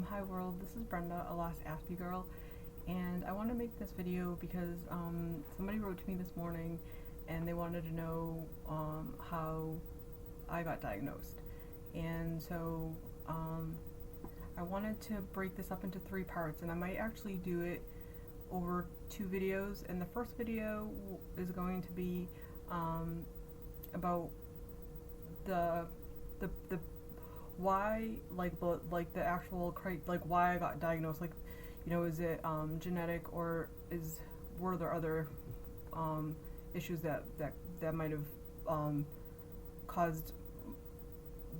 Hi world, this is Brenda, a lost Aspie girl, and I want to make this video because somebody wrote to me this morning and they wanted to know how I got diagnosed. And so I wanted to break this up into 3 parts, and I might actually do it over 2 videos. And the first video is going to be about the why, like the actual why I got diagnosed. Like, is it genetic, or were there other issues that might have caused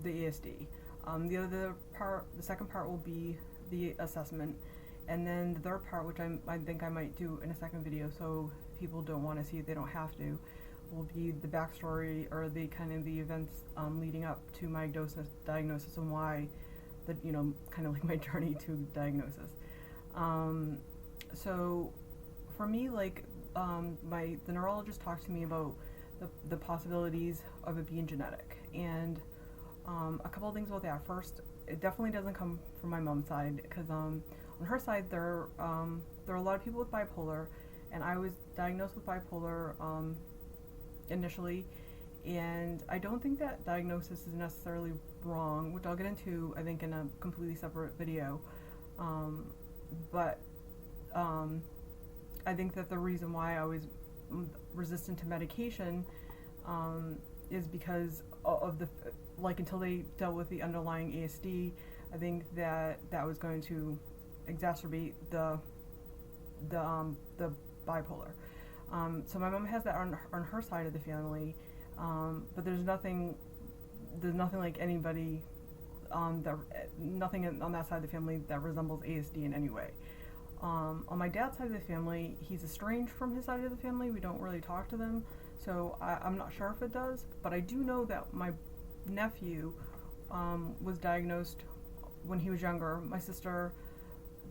the ASD. The second part will be the assessment, and then the third part, which I think I might do in a second video, so if people don't want to see it, they don't have to, will be the backstory, or the kind of the events leading up to my diagnosis and why, kind of like my journey to diagnosis. So for me, the neurologist talked to me about the possibilities of it being genetic, and a couple of things about that. First, it definitely doesn't come from my mom's side, because on her side there are a lot of people with bipolar, and I was diagnosed with bipolar initially, and I don't think that diagnosis is necessarily wrong, which I'll get into, I think, in a completely separate video. But I think that the reason why I was resistant to medication is because of until they dealt with the underlying ASD, I think that was going to exacerbate the bipolar. So my mom has that on her side of the family, but there's nothing like anybody nothing on that side of the family that resembles ASD in any way. On my dad's side of the family, he's estranged from his side of the family. We don't really talk to them, so I'm not sure if it does, but I do know that my nephew was diagnosed when he was younger. My sister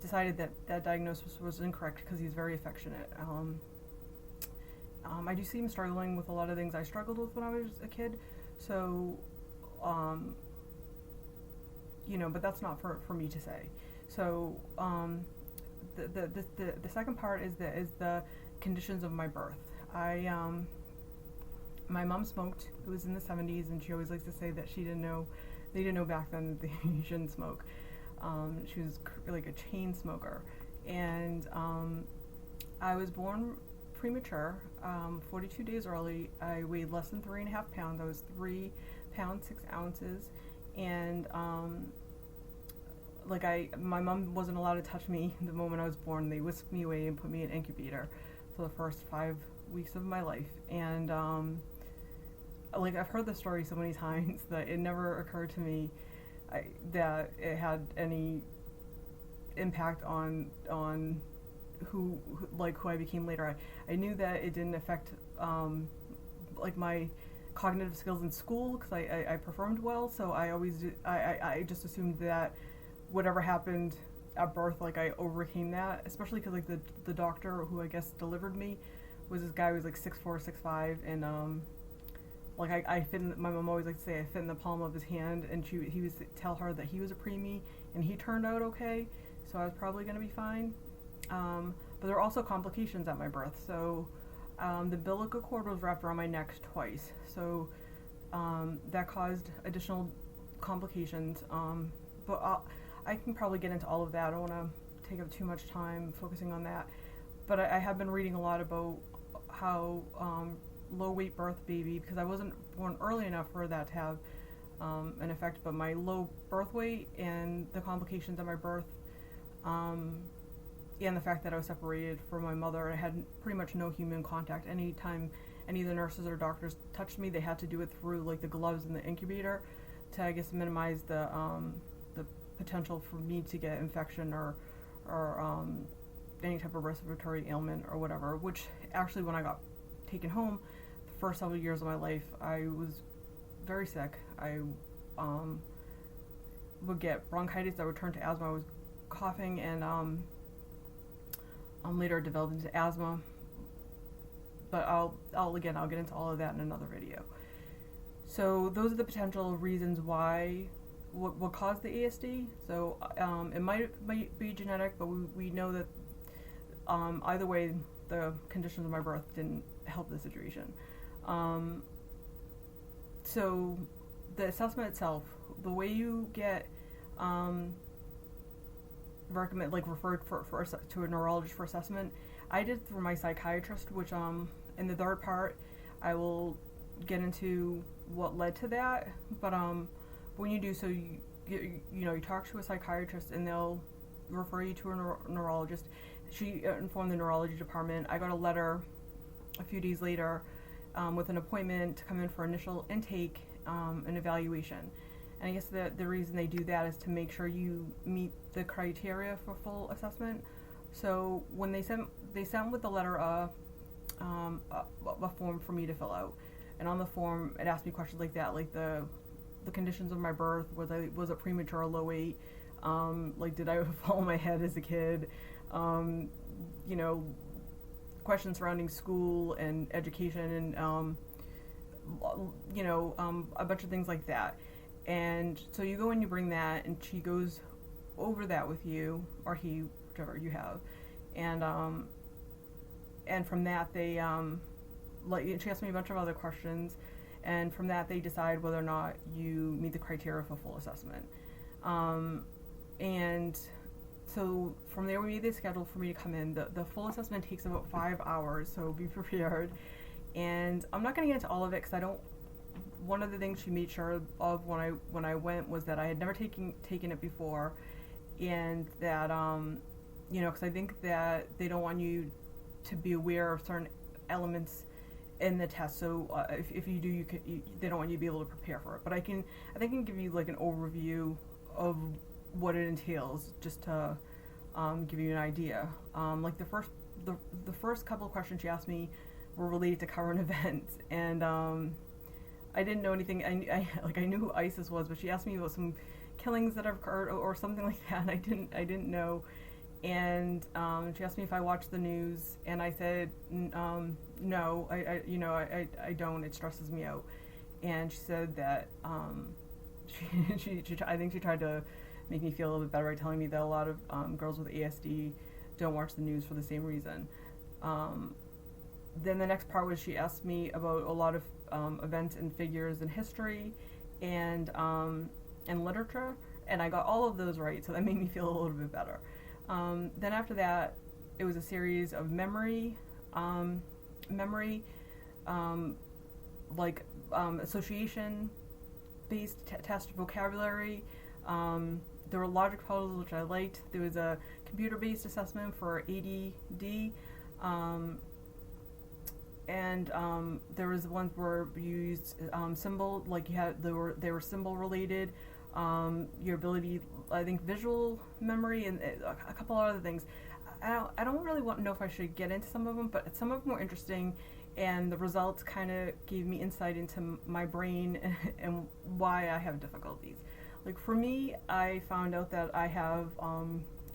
decided that diagnosis was incorrect because he's very affectionate. I do see him struggling with a lot of things I struggled with when I was a kid, so but that's not for me to say. So the second part is the conditions of my birth. My mom smoked. It was in the 70s, and she always likes to say that they didn't know back then that you shouldn't smoke. She was like a chain smoker, and I was born premature, 42 days early. I weighed less than 3.5 pounds. I was 3 pounds 6 ounces, and my mom wasn't allowed to touch me the moment I was born. They whisked me away and put me in an incubator for the first 5 weeks of my life, and I've heard the story so many times that it never occurred to me that it had any impact on who I became later. I knew that it didn't affect my cognitive skills in school, because I performed well, so I just assumed that whatever happened at birth, I overcame that, especially because the doctor who I guess delivered me was this guy who was 6'4", 6'5", and I fit in, my mom always liked to say I fit in the palm of his hand, and he was to tell her that he was a preemie, and he turned out okay, so I was probably going to be fine. But there were also complications at my birth. So the umbilical cord was wrapped around my neck twice, so that caused additional complications. But I can probably get into all of that. I don't want to take up too much time focusing on that. But I have been reading a lot about how low weight birth baby, because I wasn't born early enough for that to have an effect, but my low birth weight and the complications at my birth, and the fact that I was separated from my mother, and I had pretty much no human contact. Anytime any of the nurses or doctors touched me, they had to do it through the gloves in the incubator to, I guess, minimize the potential for me to get infection or any type of respiratory ailment or whatever, which actually, when I got taken home, the first several years of my life, I was very sick. I would get bronchitis that would turn to asthma. I was coughing, and later developed into asthma, but I'll get into all of that in another video. So those are the potential reasons why what caused the ASD. So it might be genetic, but we know that either way, the conditions of my birth didn't help the situation. So the assessment itself, the way you get referred to a neurologist for assessment, I did through my psychiatrist, which in the third part I will get into what led to that. But when you do so, you talk to a psychiatrist and they'll refer you to a neurologist. She informed the neurology department. I got a letter a few days later with an appointment to come in for initial intake and evaluation. And I guess the reason they do that is to make sure you meet the criteria for full assessment. So when they sent with the letter a form for me to fill out, and on the form it asked me questions like that, like the conditions of my birth, was it premature or low weight, like did I fall on my head as a kid, questions surrounding school and education and a bunch of things like that. And so you go and you bring that, and she goes over that with you, or he, whichever you have, and from that they she asked me a bunch of other questions, and from that they decide whether or not you meet the criteria for full assessment. And so from there we made the schedule for me to come in. The full assessment takes about 5 hours, so be prepared. And I'm not going to get into all of it because I don't. One of the things she made sure of when I went was that I had never taken it before, and that because I think that they don't want you to be aware of certain elements in the test. So if you do, they don't want you to be able to prepare for it. But I think I can give you like an overview of what it entails, just to give you an idea. Like the first couple of questions she asked me were related to current events, and I didn't know anything. I knew who ISIS was, but she asked me about some killings that have occurred or something like that. I didn't know, and she asked me if I watched the news, and I said no. I don't. It stresses me out. And she said that she I think she tried to make me feel a little bit better by telling me that a lot of girls with ASD don't watch the news for the same reason. Then the next part was she asked me about a lot of events and figures in history and literature, and I got all of those right, so that made me feel a little bit better. Then after that, it was a series of memory, association-based test vocabulary. There were logic puzzles, which I liked. There was a computer-based assessment for ADD. And there was ones where you used symbol, like they were symbol related, your ability, I think visual memory, and a couple other things. I don't really know if I should get into some of them, but some of them were interesting, and the results kind of gave me insight into my brain and why I have difficulties. Like for me, I found out that I have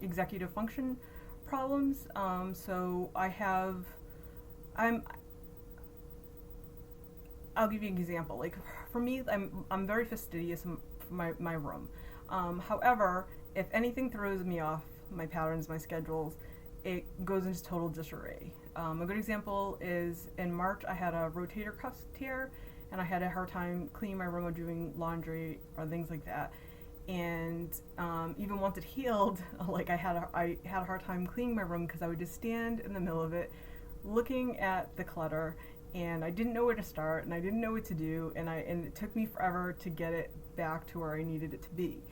executive function problems. So I'll give you an example. Like for me, I'm very fastidious in my room. However, if anything throws me off my patterns, my schedules, it goes into total disarray. A good example is in March I had a rotator cuff tear, and I had a hard time cleaning my room or doing laundry or things like that. And even once it healed, like I had a hard time cleaning my room because I would just stand in the middle of it, looking at the clutter, and I didn't know where to start, and I didn't know what to do, and it took me forever to get it back to where I needed it to be.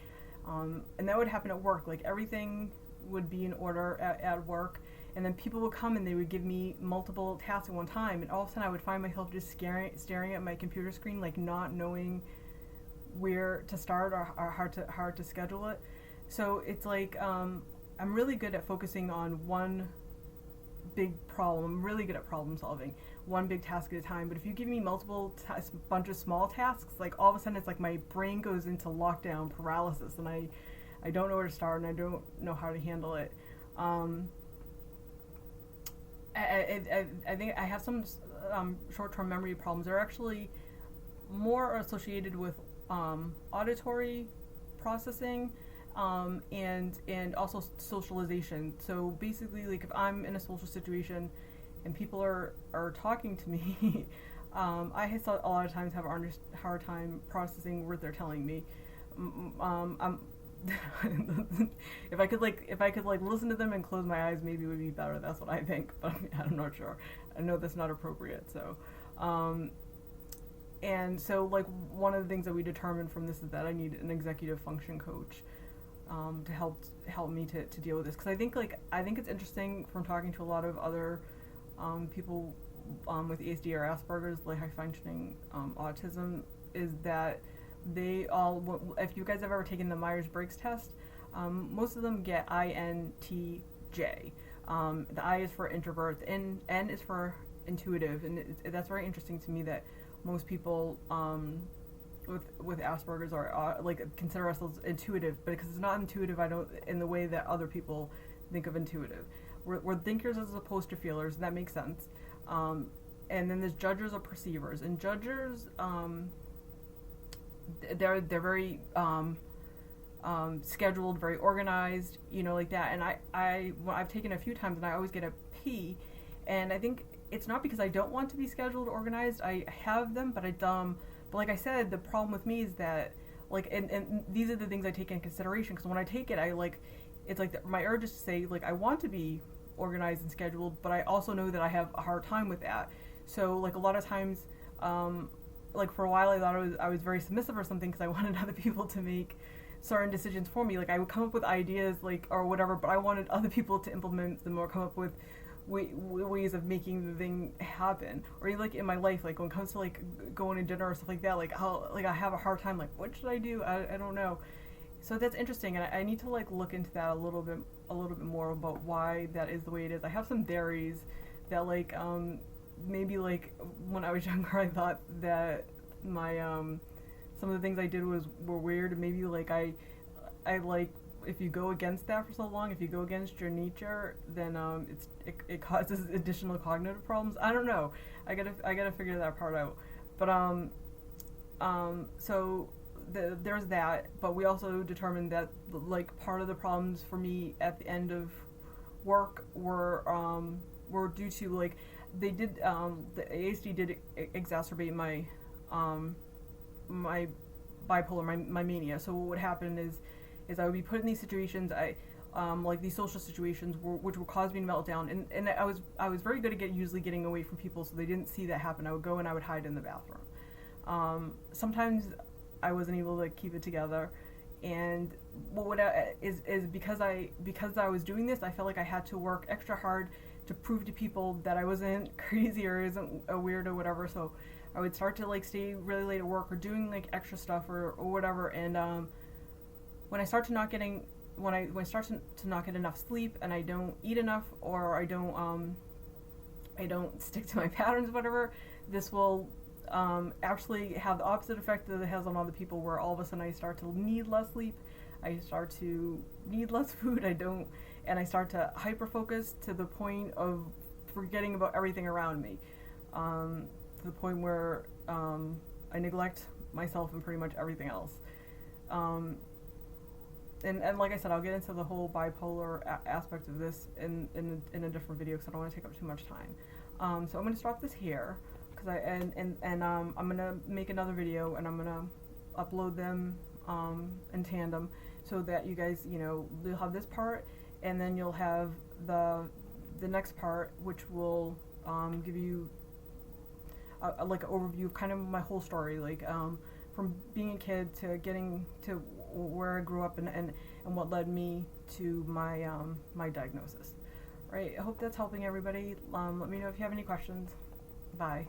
And that would happen at work. Like everything would be in order at work, and then people would come and they would give me multiple tasks at one time, and all of a sudden I would find myself just staring at my computer screen, like not knowing where to start or how to schedule it. So it's like I'm really good at focusing on one big problem. I'm really good at problem solving, one big task at a time. But if you give me multiple bunch of small tasks, like all of a sudden it's like my brain goes into lockdown paralysis, and I don't know where to start, and I don't know how to handle it. I think I have some short-term memory problems. They're actually more associated with auditory processing, and also socialization. So basically, like if I'm in a social situation and people are talking to me, I a lot of times have a hard time processing what they're telling me. I'm if I could listen to them and close my eyes, maybe it would be better. That's what I think, but I'm not sure. I know that's not appropriate. So, and so like one of the things that we determined from this is that I need an executive function coach to help me to deal with this, because I think it's interesting from talking to a lot of other people with ASD or Aspergers, like high functioning autism, is that they all, if you guys have ever taken the Myers-Briggs test, most of them get INTJ. The I is for introvert, and N is for intuitive, and that's very interesting to me that most people with Aspergers are consider ourselves intuitive, but because it's not intuitive, I don't in the way that other people think of intuitive. We're thinkers as opposed to feelers, and that makes sense. And then there's judgers or perceivers, and judgers, they're very scheduled, very organized, like that. And I've taken a few times, and I always get a P, and I think it's not because I don't want to be scheduled, organized. I have them, but but like I said, the problem with me is that and these are the things I take in consideration, because when I take it, it's like my urge is to say I want to be organized and scheduled, but I also know that I have a hard time with that. So a lot of times, for a while I thought I was very submissive or something, because I wanted other people to make certain decisions for me. I would come up with ideas or whatever, but I wanted other people to implement them or come up with ways of making the thing happen. Or in my life, when it comes to going to dinner or stuff like that, how I have a hard time, what should I do? I don't know. So that's interesting, and I need to look into that a little bit more about why that is the way it is. I have some theories that maybe when I was younger, I thought that my some of the things I did were weird, and maybe I if you go against that for so long, if you go against your nature, then it causes additional cognitive problems. I don't know. I gotta figure that part out. But so there's that. But we also determined that part of the problems for me at the end of work were due to they did the ASD did exacerbate my my bipolar, my mania. So what would happen is I would be put in these situations, these social situations, which would cause me to melt down, and I was very good at usually getting away from people, so they didn't see that happen. I would go and I would hide in the bathroom. Sometimes I wasn't able to keep it together, and is because I was doing this, I felt like I had to work extra hard to prove to people that I wasn't crazy or isn't a weird or whatever. So I would start to stay really late at work or doing extra stuff or whatever, and when I start to not getting when I start to not get enough sleep, and I don't eat enough, or I don't stick to my patterns, whatever, this will actually have the opposite effect that it has on other people, where all of a sudden I start to need less sleep, I start to need less food, and I start to hyper focus to the point of forgetting about everything around me, to the point where I neglect myself and pretty much everything else. And like I said, I'll get into the whole bipolar aspect of this in a different video, because I don't want to take up too much time. So I'm going to stop this here, because I'm going to make another video, and I'm going to upload them in tandem, so that you guys, you'll have this part, and then you'll have the next part, which will give you an overview of kind of my whole story, from being a kid to getting to where I grew up, and what led me to my my diagnosis. Right. I hope that's helping everybody. Let me know if you have any questions. Bye.